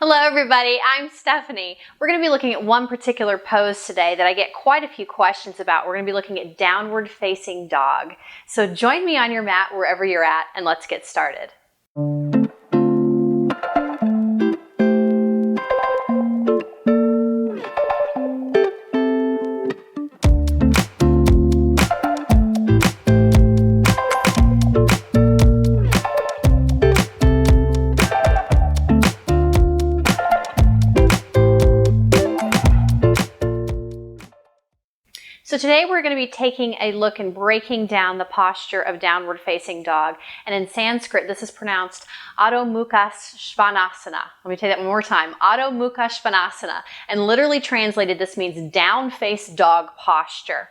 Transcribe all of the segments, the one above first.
Hello everybody, I'm Stephanie. We're going to be looking at one particular pose today that I get quite a few questions about. We're going to be looking at downward facing dog. So join me on your mat wherever you're at and let's get started. So today we're going to be taking a look and breaking down the posture of downward facing dog. And in Sanskrit, this is pronounced Adho Muhka Svanasana. Let me take that one more time. Adho Muhka Svanasana. And literally translated, this means down face dog posture.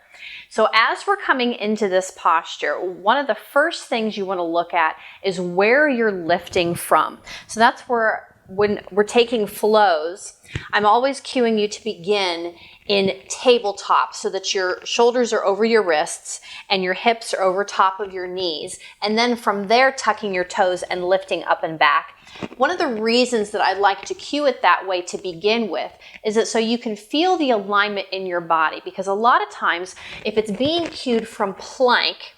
So as we're coming into this posture, one of the first things you want to look at is where you're lifting from. So that's where, when we're taking flows, I'm always cueing you to begin in tabletop so that your shoulders are over your wrists and your hips are over top of your knees. And then from there, tucking your toes and lifting up and back. One of the reasons that I like to cue it that way to begin with is that so you can feel the alignment in your body, because a lot of times if it's being cued from plank,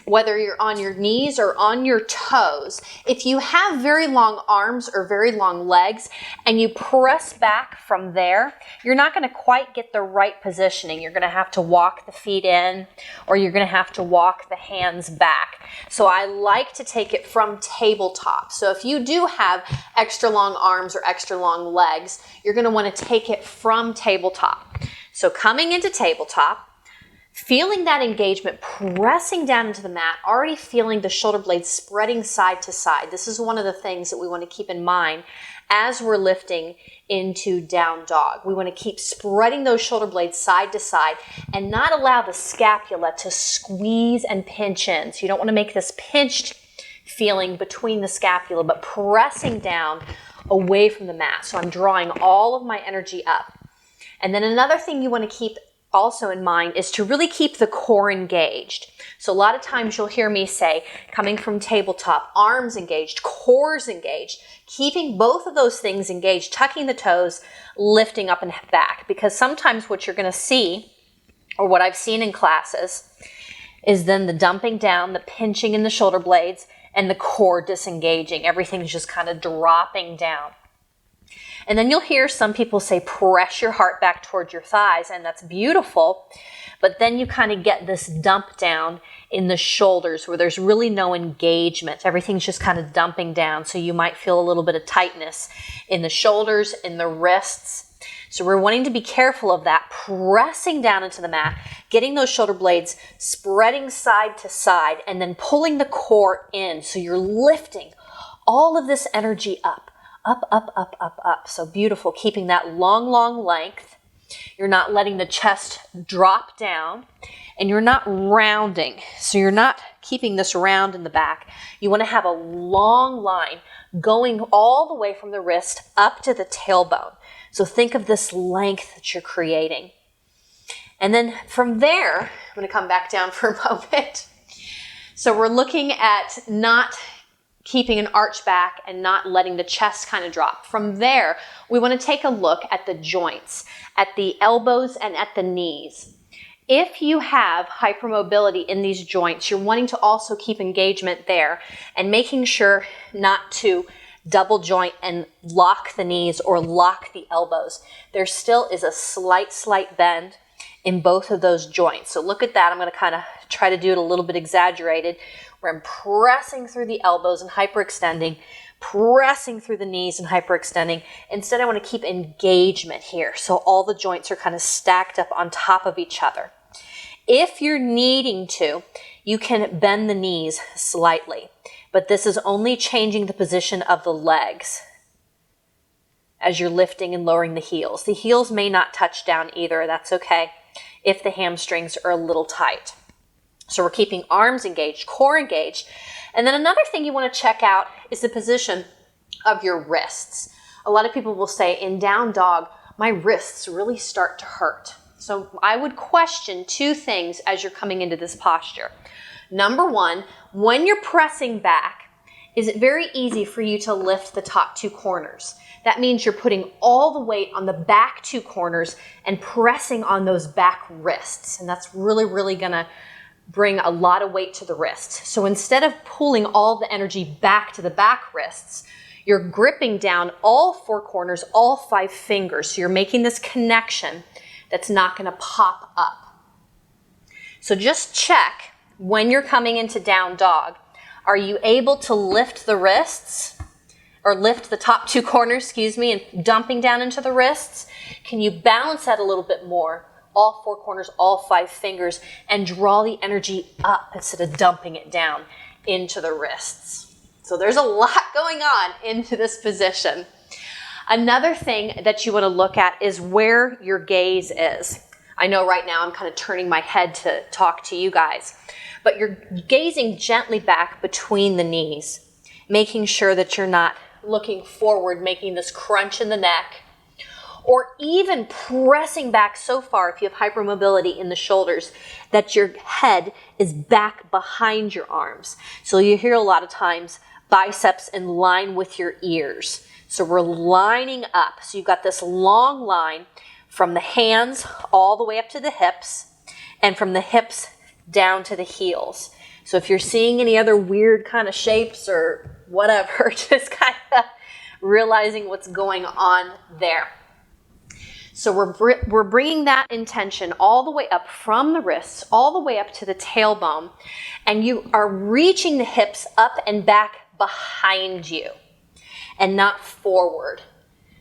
whether you're on your knees or on your toes, if you have very long arms or very long legs and you press back from there, you're not going to quite get the right positioning. You're going to have to walk the feet in, or you're going to have to walk the hands back. So I like to take it from tabletop. So if you do have extra long arms or extra long legs, you're going to want to take it from tabletop. So coming into tabletop, feeling that engagement, pressing down into the mat, already feeling the shoulder blades spreading side to side. This is one of the things that we want to keep in mind as we're lifting into down dog. We want to keep spreading those shoulder blades side to side and not allow the scapula to squeeze and pinch in. So you don't want to make this pinched feeling between the scapula, but pressing down away from the mat. So I'm drawing all of my energy up. And then another thing you want to keep also in mind is to really keep the core engaged. So a lot of times you'll hear me say, coming from tabletop, arms engaged, cores engaged, keeping both of those things engaged, tucking the toes, lifting up and back. Because sometimes what you're going to see, or what I've seen in classes, is then the dumping down, the pinching in the shoulder blades, and the core disengaging. Everything's just kind of dropping down. And then you'll hear some people say, press your heart back towards your thighs, and that's beautiful. But then you kind of get this dump down in the shoulders where there's really no engagement. Everything's just kind of dumping down. So you might feel a little bit of tightness in the shoulders, in the wrists. So we're wanting to be careful of that, pressing down into the mat, getting those shoulder blades spreading side to side, and then pulling the core in. So you're lifting all of this energy up. Up, up, up, up, up. So beautiful, keeping that long, long length. You're not letting the chest drop down, and you're not rounding. So you're not keeping this round in the back. You want to have a long line going all the way from the wrist up to the tailbone. So think of this length that you're creating. And then from there, I'm going to come back down for a moment. So we're looking at not keeping an arch back and not letting the chest kind of drop. From there, we want to take a look at the joints, at the elbows and at the knees. If you have hypermobility in these joints, you're wanting to also keep engagement there and making sure not to double joint and lock the knees or lock the elbows. There still is a slight bend in both of those joints. So look at that. I'm going to kind of try to do it a little bit exaggerated, where I'm pressing through the elbows and hyperextending, pressing through the knees and hyperextending. Instead, I want to keep engagement here. So all the joints are kind of stacked up on top of each other. If you're needing to, you can bend the knees slightly, but this is only changing the position of the legs as you're lifting and lowering the heels. The heels may not touch down either. That's okay if the hamstrings are a little tight. So we're keeping arms engaged, core engaged. And then another thing you want to check out is the position of your wrists. A lot of people will say, in down dog, my wrists really start to hurt. So I would question two things as you're coming into this posture. Number one, when you're pressing back, is it very easy for you to lift the top two corners. That means you're putting all the weight on the back two corners and pressing on those back wrists. And that's really, really gonna bring a lot of weight to the wrist. So instead of pulling all the energy back to the back wrists, you're gripping down all four corners, all 5 fingers. So you're making this connection that's not gonna pop up. So just check when you're coming into down dog. Are you able to lift the wrists or lift the top two corners, and dumping down into the wrists? Can you balance that a little bit more? All 4 corners, all 5 fingers, and draw the energy up instead of dumping it down into the wrists. So there's a lot going on into this position. Another thing that you want to look at is where your gaze is. I know right now I'm kind of turning my head to talk to you guys, but you're gazing gently back between the knees, making sure that you're not looking forward, making this crunch in the neck, or even pressing back so far if you have hypermobility in the shoulders that your head is back behind your arms. So you hear a lot of times biceps in line with your ears. So we're lining up. So you've got this long line from the hands all the way up to the hips, and from the hips down to the heels. So if you're seeing any other weird kind of shapes or whatever, just kind of realizing what's going on there. So we're bringing that intention all the way up from the wrists, all the way up to the tailbone, and you are reaching the hips up and back behind you and not forward.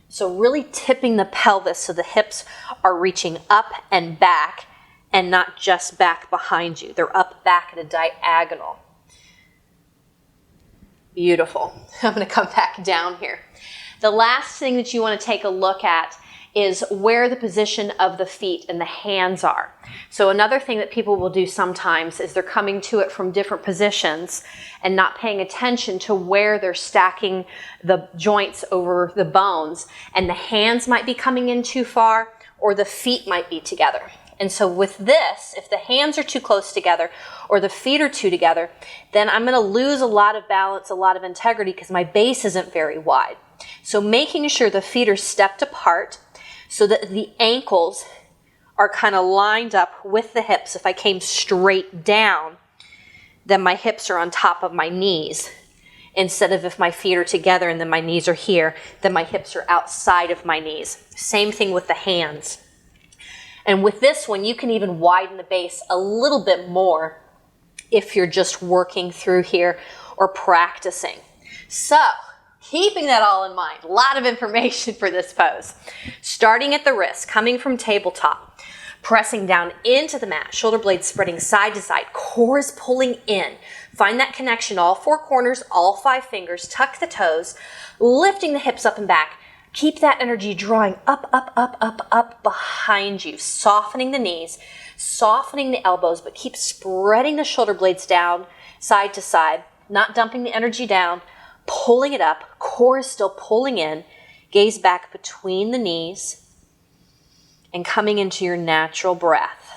So really tipping the pelvis so the hips are reaching up and back and not just back behind you. They're up, back at a diagonal. Beautiful. I'm going to come back down here. The last thing that you want to take a look at is where the position of the feet and the hands are. So another thing that people will do sometimes is they're coming to it from different positions and not paying attention to where they're stacking the joints over the bones, and the hands might be coming in too far or the feet might be together. And so with this, if the hands are too close together or the feet are too together, then I'm going to lose a lot of balance, a lot of integrity, because my base isn't very wide. So making sure the feet are stepped apart so that the ankles are kind of lined up with the hips. If I came straight down, then my hips are on top of my knees. Instead of if my feet are together and then my knees are here, then my hips are outside of my knees. Same thing with the hands. And with this one, you can even widen the base a little bit more if you're just working through here or practicing. So, keeping that all in mind, a lot of information for this pose. Starting at the wrist, coming from tabletop, pressing down into the mat, shoulder blades spreading side to side, core is pulling in. Find that connection, all 4 corners, all 5 fingers, tuck the toes, lifting the hips up and back. Keep that energy drawing up, up, up, up, up behind you, softening the knees, softening the elbows, but keep spreading the shoulder blades down, side to side, not dumping the energy down, pulling it up, core is still pulling in, gaze back between the knees, and coming into your natural breath.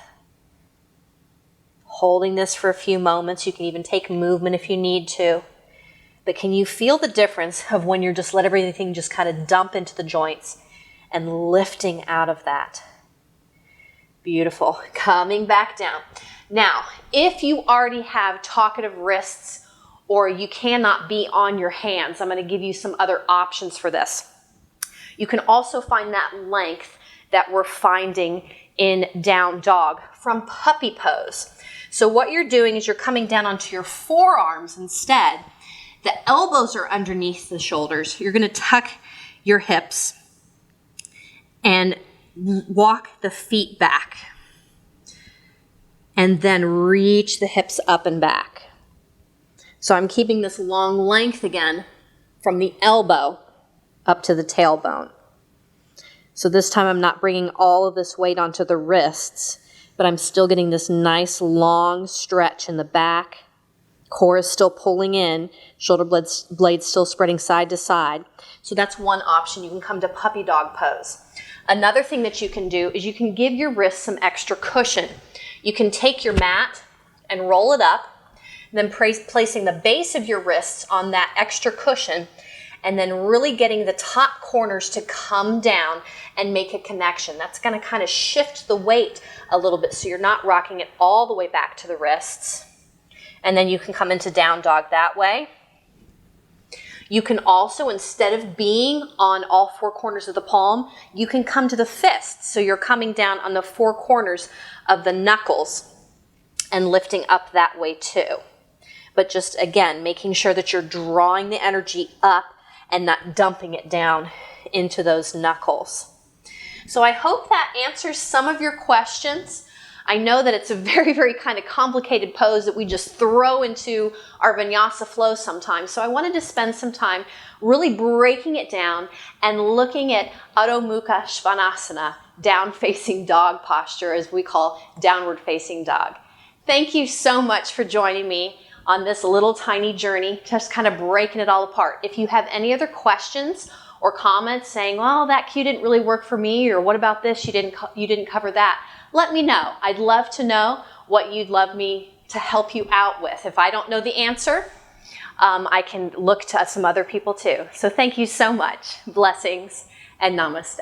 Holding this for a few moments. You can even take movement if you need to. But can you feel the difference of when you're just let everything just kind of dump into the joints and lifting out of that? Beautiful. Coming back down. Now, if you already have talkative wrists or you cannot be on your hands, I'm going to give you some other options for this. You can also find that length that we're finding in down dog from puppy pose. So what you're doing is you're coming down onto your forearms instead. The elbows are underneath the shoulders. You're going to tuck your hips and walk the feet back. And then reach the hips up and back. So I'm keeping this long length again from the elbow up to the tailbone. So this time I'm not bringing all of this weight onto the wrists, but I'm still getting this nice long stretch in the back. Core is still pulling in, shoulder blades still spreading side to side. So that's one option. You can come to puppy dog pose. Another thing that you can do is you can give your wrists some extra cushion. You can take your mat and roll it up. Then placing the base of your wrists on that extra cushion, and then really getting the top corners to come down and make a connection. That's going to kind of shift the weight a little bit so you're not rocking it all the way back to the wrists. And then you can come into down dog that way. You can also, instead of being on all four corners of the palm, you can come to the fist. So you're coming down on the four corners of the knuckles and lifting up that way too. But just, again, making sure that you're drawing the energy up and not dumping it down into those knuckles. So I hope that answers some of your questions. I know that it's a very, very kind of complicated pose that we just throw into our vinyasa flow sometimes. So I wanted to spend some time really breaking it down and looking at Adho Muhka Svanasana, down-facing dog posture, as we call downward-facing dog. Thank you so much for joining me on this little tiny journey, just kind of breaking it all apart. If you have any other questions or comments saying, well, that cue didn't really work for me, or what about this, you didn't cover that, let me know. I'd love to know what you'd love me to help you out with. If I don't know the answer, I can look to some other people too. So thank you so much. Blessings and namaste.